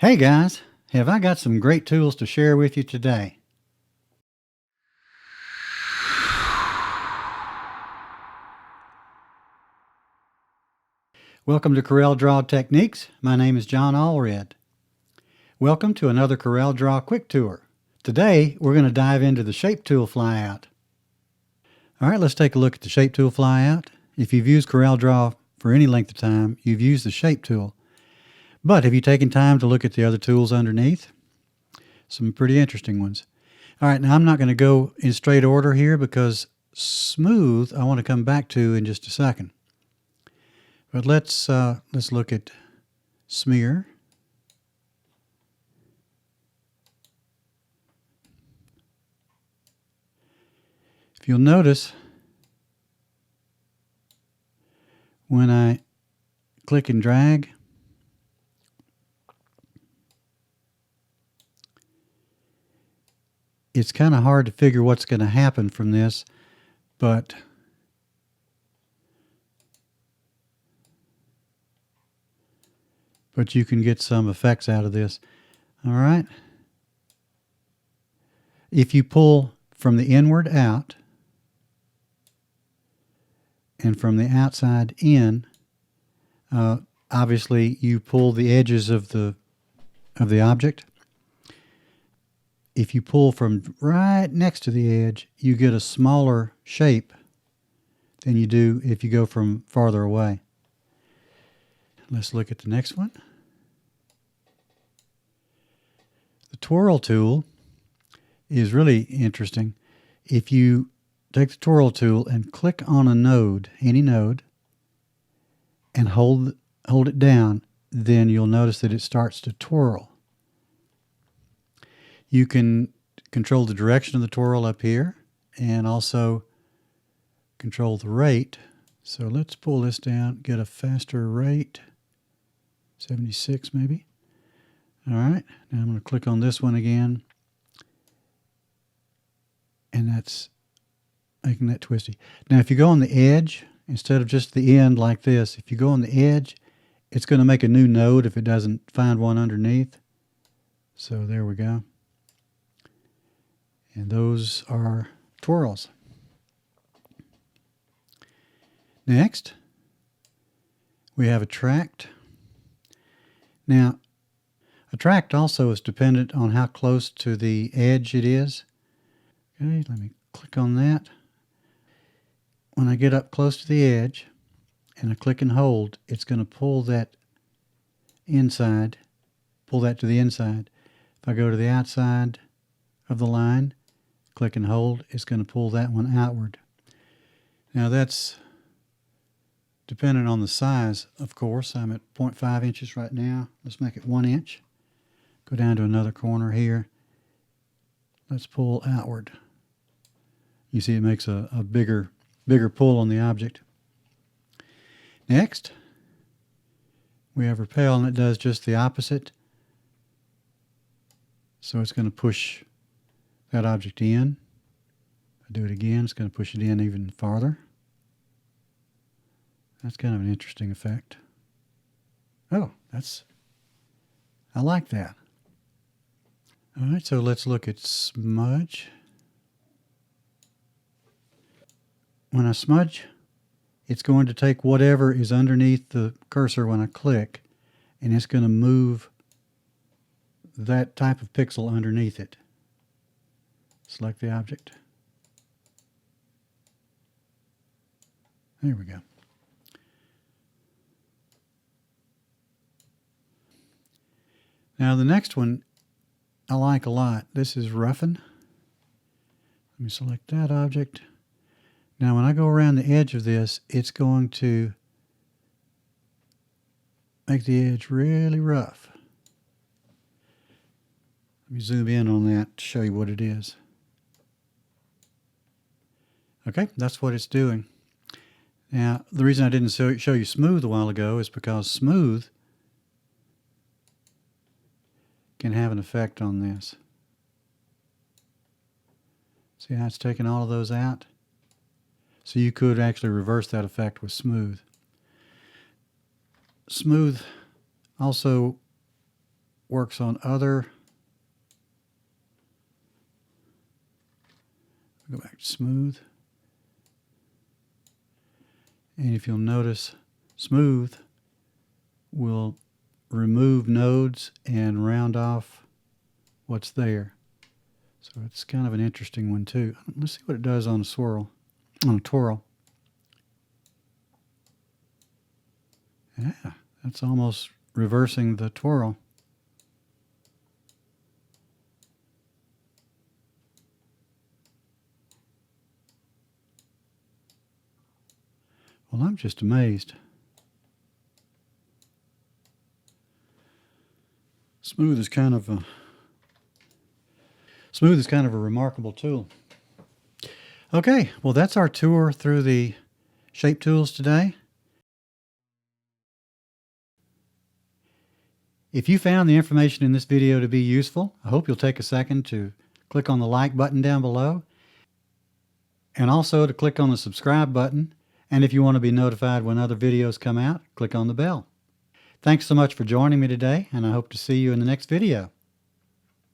Hey guys, have I got some great tools to share with you today. Welcome to CorelDRAW Techniques. My name is John Allred. Welcome to another CorelDRAW Quick Tour. Today we're going to dive into the Shape Tool Flyout. Alright, let's take a look at the Shape Tool Flyout. If you've used CorelDRAW for any length of time, you've used the Shape Tool. But have you taken time to look at the other tools underneath? Some pretty interesting ones. Alright, now I'm not going to go in straight order here because smooth I want to come back to in just a second. But let's look at smear. If you'll notice, when I click and drag, it's kind of hard to figure what's going to happen from this, but you can get some effects out of this. All right. If you pull from the inward out and from the outside in, obviously you pull the edges of the object. If you pull from right next to the edge, you get a smaller shape than you do if you go from farther away. Let's look at the next one. The Twirl Tool is really interesting. If you take the Twirl Tool and click on a node, any node, and hold it down, then you'll notice that it starts to twirl. You can control the direction of the twirl up here and also control the rate. So let's pull this down, get a faster rate, 76 maybe. All right, now I'm going to click on this one again, and that's making that twisty. Now if you go on the edge, instead of just the end like this, if you go on the edge, it's going to make a new node if it doesn't find one underneath. So there we go. And those are twirls. Next, we have a tract. Now, a tract also is dependent on how close to the edge it is. Okay, let me click on that. When I get up close to the edge and I click and hold, it's going to pull that inside, pull that to the inside. If I go to the outside of the line, click and hold, it's going to pull that one outward. Now that's dependent on the size, of course. I'm at 0.5 inches right now. Let's make it 1 inch. Go down to another corner here. Let's pull outward. You see it makes a bigger pull on the object. Next, we have Repel, and it does just the opposite. So it's going to push that object in. If I do it again, it's going to push it in even farther. That's kind of an interesting effect. Oh, I like that. All right, so let's look at smudge. When I smudge, it's going to take whatever is underneath the cursor when I click, and it's going to move that type of pixel underneath it. Select the object. There we go. Now the next one I like a lot. This is Roughen. Let me select that object. Now when I go around the edge of this, it's going to make the edge really rough. Let me zoom in on that to show you what it is. Okay, that's what it's doing. Now, the reason I didn't show you smooth a while ago is because smooth can have an effect on this. See how it's taking all of those out? So you could actually reverse that effect with smooth. Smooth also works on other. Go back to smooth. And if you'll notice, smooth will remove nodes and round off what's there. So it's kind of an interesting one too. Let's see what it does on a swirl, on a twirl. Yeah, that's almost reversing the twirl. Well, I'm just amazed. Smooth is kind of a remarkable tool. Okay, well that's our tour through the shape tools today. If you found the information in this video to be useful, I hope you'll take a second to click on the like button down below and also to click on the subscribe button. And if you want to be notified when other videos come out, click on the bell. Thanks so much for joining me today, and I hope to see you in the next video.